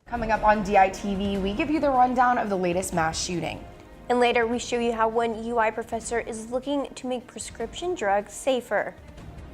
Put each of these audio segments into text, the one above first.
Coming up on DITV, we give you the rundown of the latest mass shooting. And later we show you how one UI professor is looking to make prescription drugs safer.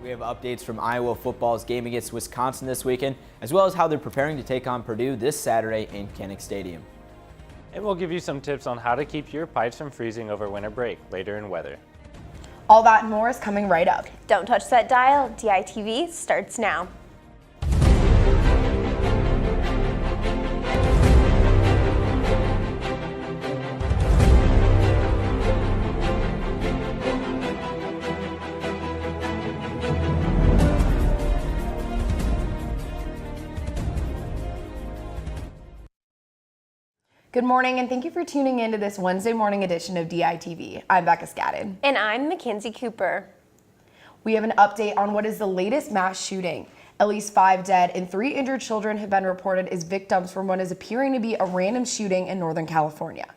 We have updates from Iowa football's game against Wisconsin this weekend, as well as how they're preparing to take on Purdue this Saturday in Kinnick Stadium. And we'll give you some tips on how to keep your pipes from freezing over winter break later in weather. All that and more is coming right up. Don't touch that dial. DITV starts now. Good morning, and thank you for tuning in to this Wednesday morning edition of DITV. I'm Becca Scadden. And I'm Mackenzie Cooper. We have an update on what is the latest mass shooting. At least 5 dead and 3 injured children have been reported as victims from what is appearing to be a random shooting in Northern California.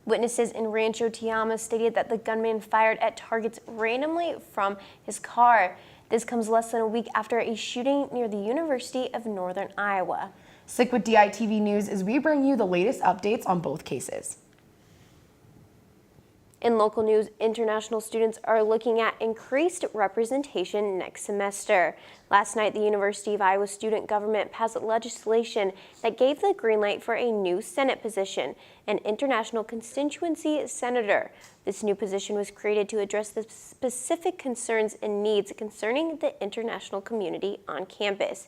Witnesses in Rancho Tiama stated that the gunman fired at targets randomly from his car. This comes less than a week after a shooting near the University of Northern Iowa. Stick with DITV News as we bring you the latest updates on both cases. In local news, international students are looking at increased representation next semester. Last night, the University of Iowa student government passed legislation that gave the green light for a new Senate position, an international constituency senator. This new position was created to address the specific concerns and needs concerning the international community on campus.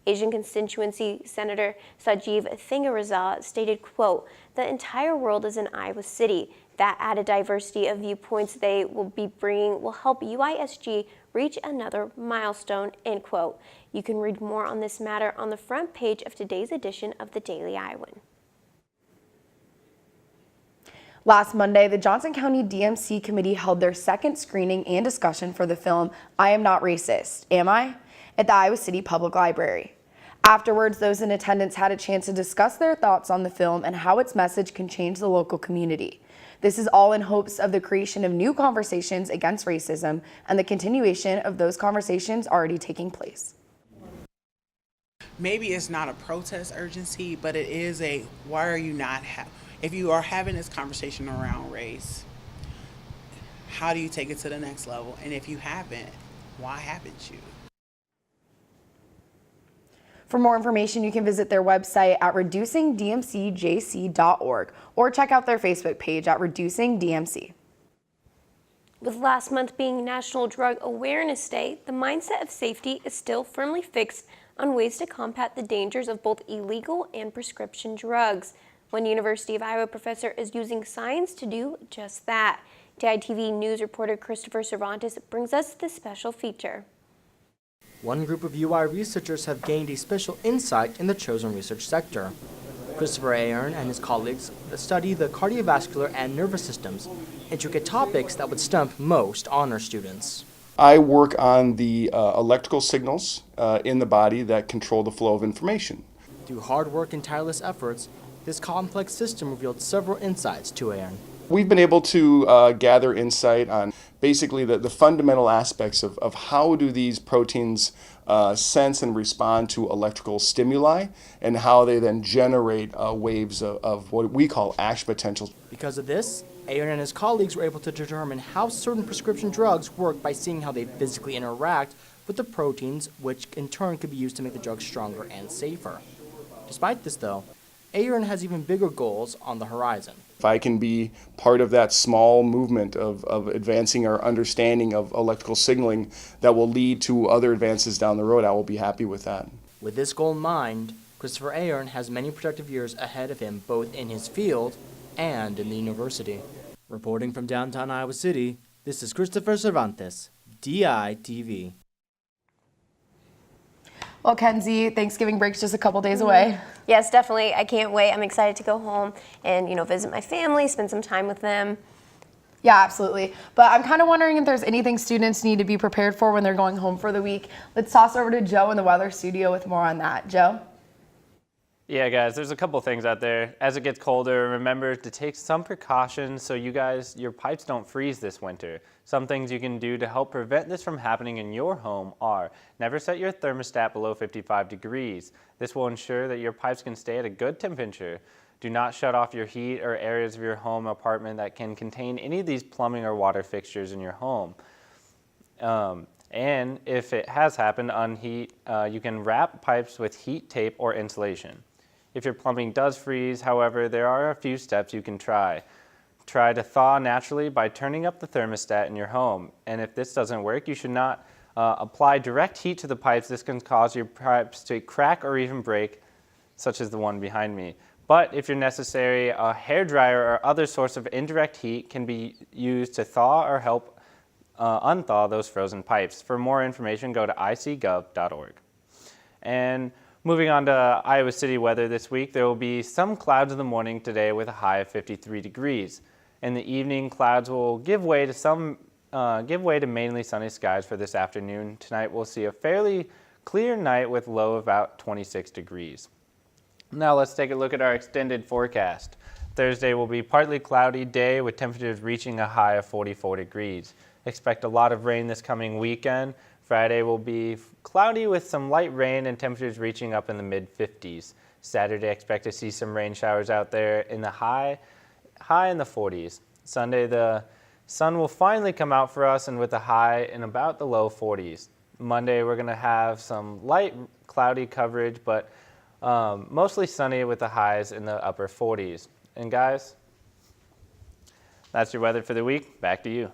Asian constituency Senator Sajiv Thingarazal stated, quote, "The entire world is in Iowa City. That added diversity of viewpoints they will be bringing will help UISG reach another milestone," end quote. You can read more on this matter on the front page of today's edition of the Daily Iowan. Last Monday, the Johnson County DMC Committee held their second screening and discussion for the film I Am Not Racist, Am I? At the Iowa City Public Library. Afterwards, those in attendance had a chance to discuss their thoughts on the film and how its message can change the local community. This is all in hopes of the creation of new conversations against racism and the continuation of those conversations already taking place. Maybe it's not a protest urgency, but it is a, why are you not, if you are having this conversation around race, how do you take it to the next level? And if you haven't, why haven't you? For more information, you can visit their website at reducingdmcjc.org or check out their Facebook page at Reducing DMC. With last month being National Drug Awareness Day, the mindset of safety is still firmly fixed on ways to combat the dangers of both illegal and prescription drugs. One University of Iowa professor is using science to do just that. DITV News reporter Christopher Cervantes brings us this special feature. One group of UI researchers have gained a special insight in the chosen research sector. Christopher Iowan and his colleagues study the cardiovascular and nervous systems, intricate topics that would stump most honor students. I work on the electrical signals in the body that control the flow of information. Through hard work and tireless efforts, this complex system revealed several insights to Iowan. We've been able to gather insight on basically the fundamental aspects of how do these proteins sense and respond to electrical stimuli and how they then generate waves of what we call action potentials. Because of this, Iowan and his colleagues were able to determine how certain prescription drugs work by seeing how they physically interact with the proteins, which in turn could be used to make the drugs stronger and safer. Despite this, though, Iowan has even bigger goals on the horizon. If I can be part of that small movement of advancing our understanding of electrical signaling that will lead to other advances down the road, I will be happy with that. With this goal in mind, Christopher Iowan has many productive years ahead of him, both in his field and in the university. Reporting from downtown Iowa City, this is Christopher Cervantes, DITV. Well, Kenzie, Thanksgiving break's just a couple days away. Yes, definitely. I can't wait. I'm excited to go home and, visit my family, spend some time with them. Yeah, absolutely. But I'm kind of wondering if there's anything students need to be prepared for when they're going home for the week. Let's toss over to Joe in the weather studio with more on that. Joe? Yeah, guys, there's a couple things out there. As it gets colder, remember to take some precautions so your pipes don't freeze this winter. Some things you can do to help prevent this from happening in your home are: never set your thermostat below 55 degrees. This will ensure that your pipes can stay at a good temperature. Do not shut off your heat or areas of your home or apartment that can contain any of these plumbing or water fixtures in your home. And if it has happened, unheat, you can wrap pipes with heat tape or insulation. If your plumbing does freeze, however, there are a few steps you can try. Try to thaw naturally by turning up the thermostat in your home. And if this doesn't work, you should not apply direct heat to the pipes. This can cause your pipes to crack or even break, such as the one behind me. But if you're necessary, a hairdryer or other source of indirect heat can be used to thaw or help unthaw those frozen pipes. For more information, go to icgov.org. And moving on to Iowa City weather this week, there will be some clouds in the morning today with a high of 53 degrees. In the evening, clouds will give way to mainly sunny skies for this afternoon. Tonight, we'll see a fairly clear night with low of about 26 degrees. Now let's take a look at our extended forecast. Thursday will be partly cloudy day with temperatures reaching a high of 44 degrees. Expect a lot of rain this coming weekend. Friday will be cloudy with some light rain and temperatures reaching up in the mid-50s. Saturday, expect to see some rain showers out there in the high in the 40s. Sunday, the sun will finally come out for us and with a high in about the low 40s. Monday, we're going to have some light cloudy coverage, but mostly sunny with the highs in the upper 40s. And guys, that's your weather for the week. Back to you.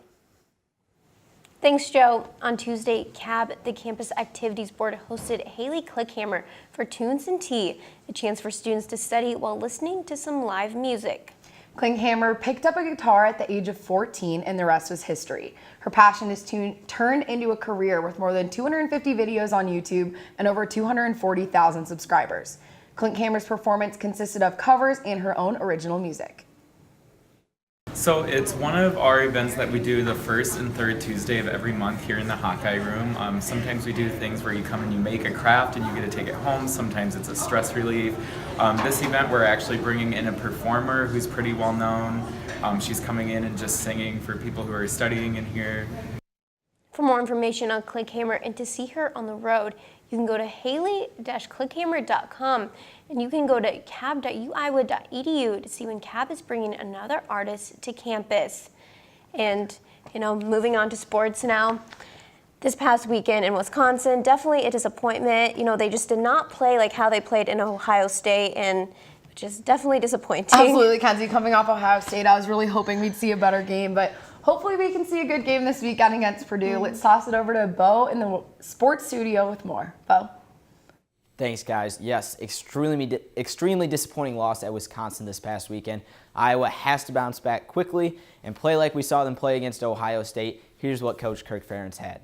Thanks, Joe. On Tuesday, CAB, the Campus Activities Board, hosted Haley Clickhammer for Tunes and Tea, a chance for students to study while listening to some live music. Klinghammer picked up a guitar at the age of 14 and the rest was history. Her passion is turned into a career with more than 250 videos on YouTube and over 240,000 subscribers. Klinghammer's performance consisted of covers and her own original music. So it's one of our events that we do the first and third Tuesday of every month here in the Hawkeye Room. Sometimes we do things where you come and you make a craft and you get to take it home. Sometimes it's a stress relief. This event we're actually bringing in a performer who's pretty well known. She's coming in and just singing for people who are studying in here. For more information on Clickhammer and to see her on the road, you can go to haley-clickhammer.com and you can go to cab.uiowa.edu to see when CAB is bringing another artist to campus. And, moving on to sports now. This past weekend in Wisconsin, definitely a disappointment. They just did not play like how they played in Ohio State, and which is definitely disappointing. Absolutely, Kenzie. Coming off Ohio State, I was really hoping we'd see a better game, but hopefully we can see a good game this weekend against Purdue. Let's toss it over to Bo in the sports studio with more. Bo? Thanks, guys. Yes, extremely disappointing loss at Wisconsin this past weekend. Iowa has to bounce back quickly and play like we saw them play against Ohio State. Here's what Coach Kirk Ferentz had.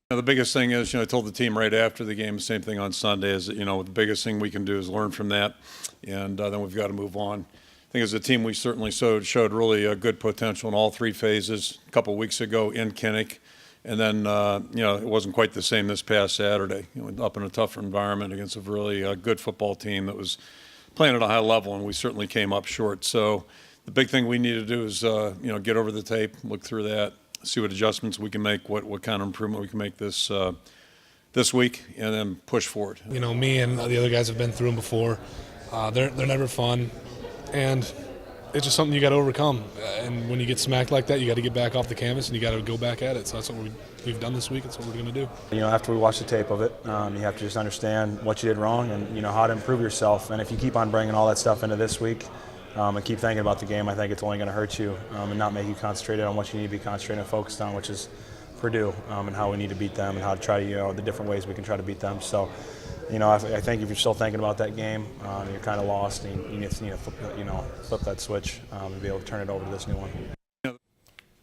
The biggest thing is, I told the team right after the game, the same thing on Sunday, is that, the biggest thing we can do is learn from that, and then we've got to move on. I think as a team, we certainly showed really good potential in all three phases a couple weeks ago in Kinnick. And then, it wasn't quite the same this past Saturday. Up in a tougher environment against a really good football team that was playing at a high level, and we certainly came up short. So the big thing we need to do is, get over the tape, look through that, see what adjustments we can make, what kind of improvement we can make this week, and then push forward. Me and the other guys have been through them before. They're never fun, and it's just something you got to overcome. And when you get smacked like that, you got to get back off the canvas and you got to go back at it. So that's what we've done this week. That's what we're going to do. After we watch the tape of it, you have to just understand what you did wrong and how to improve yourself. And if you keep on bringing all that stuff into this week and keep thinking about the game, I think it's only going to hurt you and not make you concentrate on what you need to be concentrated and focused on, which is Purdue and how we need to beat them and how to try to, the different ways we can try to beat them. So, I think if you're still thinking about that game, you're kind of lost, and you need to flip that switch and be able to turn it over to this new one.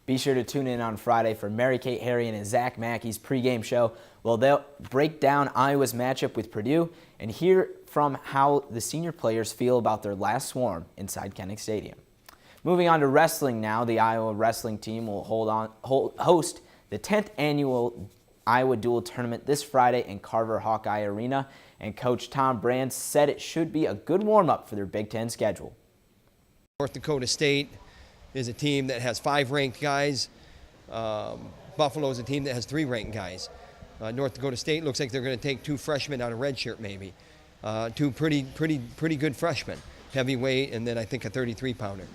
Be sure to tune in on Friday for Mary Kate Harry and Zach Mackey's pregame show. Well, they'll break down Iowa's matchup with Purdue and hear from how the senior players feel about their last swarm inside Kinnick Stadium. Moving on to wrestling now, the Iowa wrestling team will host the 10th annual Iowa Dual Tournament this Friday in Carver Hawkeye Arena. and Coach Tom Brand said it should be a good warm-up for their Big Ten schedule. North Dakota State is a team that has 5 ranked guys. Buffalo is a team that has 3 ranked guys. North Dakota State looks like they're going to take 2 freshmen out of redshirt maybe. 2 pretty good freshmen, heavyweight, and then I think a 33-pounder.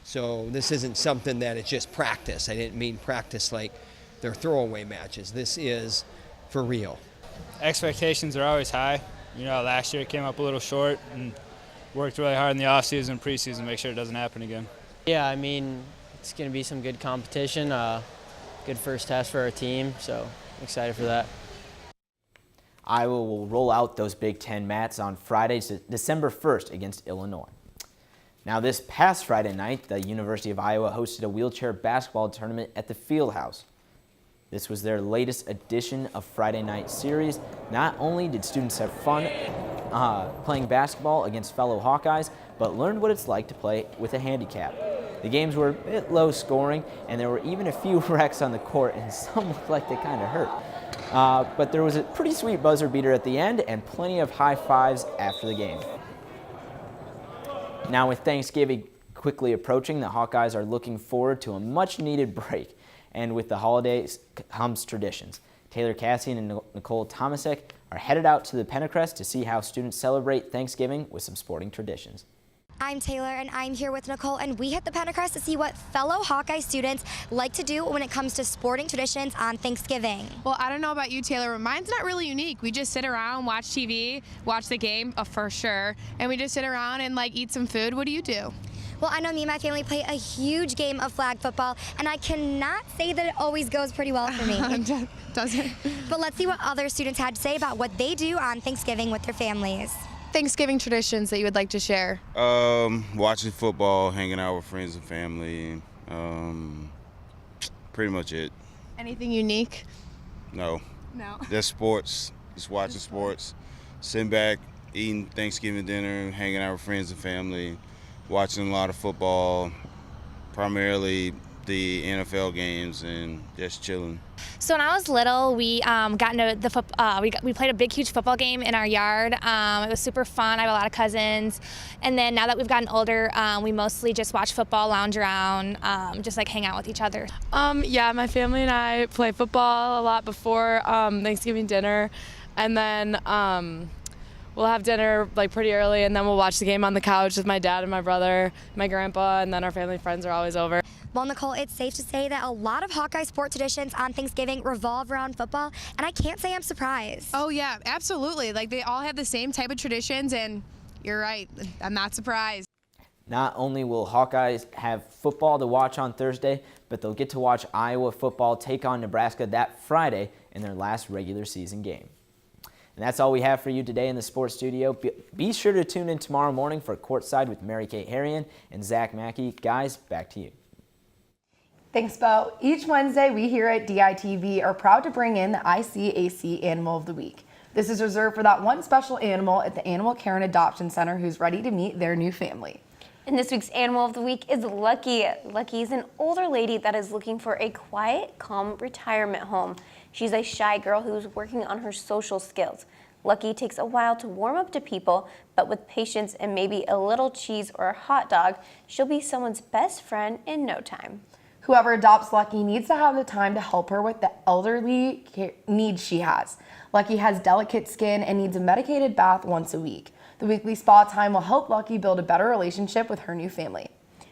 So this isn't something that it's just practice. I didn't mean practice like they're throwaway matches. This is for real. Expectations are always high. You know, last year it came up a little short, and worked really hard in the offseason and preseason to make sure it doesn't happen again. Yeah, I mean, it's going to be some good competition, good first test for our team, so I'm excited for that. Iowa will roll out those Big Ten mats on Friday, December 1st against Illinois. Now, this past Friday night, the University of Iowa hosted a wheelchair basketball tournament at the Fieldhouse. This was their latest edition of Friday night series. Not only did students have fun playing basketball against fellow Hawkeyes, but learned what it's like to play with a handicap. The games were a bit low scoring, and there were even a few wrecks on the court, and some looked like they kind of hurt. But there was a pretty sweet buzzer beater at the end and plenty of high fives after the game. Now, with Thanksgiving quickly approaching, the Hawkeyes are looking forward to a much-needed break. And with the holidays comes traditions. Taylor Cassian and Nicole Tomasek are headed out to the Pentecrest to see how students celebrate Thanksgiving with some sporting traditions. I'm Taylor, and I'm here with Nicole, and we hit the Pentecrest to see what fellow Hawkeye students like to do when it comes to sporting traditions on Thanksgiving. Well, I don't know about you, Taylor, but mine's not really unique. We just sit around, watch TV, watch the game, for sure, and we just sit around and eat some food. What do you do? Well, I know me and my family play a huge game of flag football, and I cannot say that it always goes pretty well for me. Does it? But let's see what other students had to say about what they do on Thanksgiving with their families. Thanksgiving traditions that you would like to share? Watching football, hanging out with friends and family, pretty much it. Anything unique? No. No. Just sports, just watching sports, sitting back, eating Thanksgiving dinner, hanging out with friends and family, watching a lot of football, primarily the NFL games, and just chilling. So when I was little, we got into the we played a big, huge football game in our yard. It was super fun. I have a lot of cousins, and then now that we've gotten older, we mostly just watch football, lounge around, just hang out with each other. Yeah, my family and I play football a lot before Thanksgiving dinner, and then we'll have dinner pretty early, and then we'll watch the game on the couch with my dad and my brother, my grandpa, and then our family friends are always over. Well, Nicole, it's safe to say that a lot of Hawkeye sport traditions on Thanksgiving revolve around football, and I can't say I'm surprised. Oh, yeah, absolutely. They all have the same type of traditions, and you're right. I'm not surprised. Not only will Hawkeyes have football to watch on Thursday, but they'll get to watch Iowa football take on Nebraska that Friday in their last regular season game. And that's all we have for you today in the sports studio. Be sure to tune in tomorrow morning for Courtside with Mary-Kate Harrian and Zach Mackey. Guys, back to you. Thanks, Bo. Each Wednesday, we here at DITV are proud to bring in the ICAC Animal of the Week. This is reserved for that one special animal at the Animal Care and Adoption Center who's ready to meet their new family. And this week's Animal of the Week is Lucky. Lucky is an older lady that is looking for a quiet, calm retirement home. She's a shy girl who's working on her social skills. Lucky takes a while to warm up to people, but with patience and maybe a little cheese or a hot dog, she'll be someone's best friend in no time. Whoever adopts Lucky needs to have the time to help her with the elderly needs she has. Lucky has delicate skin and needs a medicated bath once a week. The weekly spa time will help Lucky build a better relationship with her new family.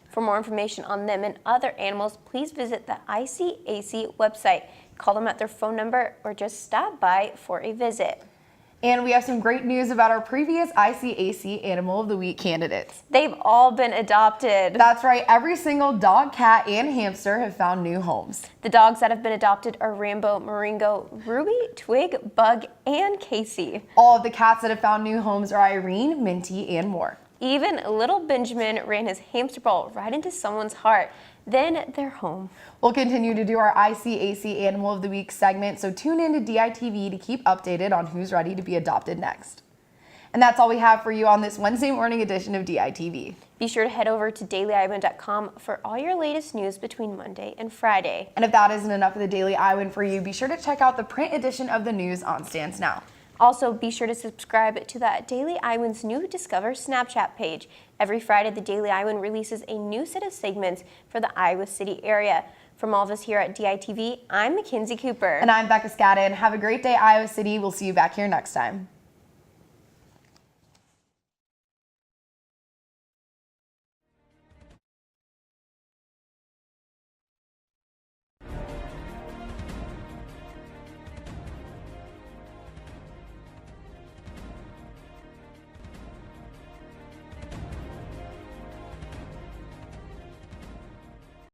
For more information on them and other animals, please visit the ICAC website. Call them at their phone number or just stop by for a visit. And we have some great news about our previous ICAC Animal of the Week candidates. They've all been adopted. That's right. Every single dog, cat, and hamster have found new homes. The dogs that have been adopted are Rambo, Maringo, Ruby, Twig, Bug, and Casey. All of the cats that have found new homes are Irene, Minty, and more. Even little Benjamin ran his hamster ball right into someone's heart. Then they're home. We'll continue to do our ICAC Animal of the Week segment, so tune in to DITV to keep updated on who's ready to be adopted next. And that's all we have for you on this Wednesday morning edition of DITV. Be sure to head over to dailyiowan.com for all your latest news between Monday and Friday. And if that isn't enough of the Daily Iowan for you, be sure to check out the print edition of the news on Stands Now. Also, be sure to subscribe to the Daily Iowan's new Discover Snapchat page. Every Friday, the Daily Iowan releases a new set of segments for the Iowa City area. From all of us here at DITV, I'm Mackenzie Cooper. And I'm Becca Scadden. Have a great day, Iowa City. We'll see you back here next time.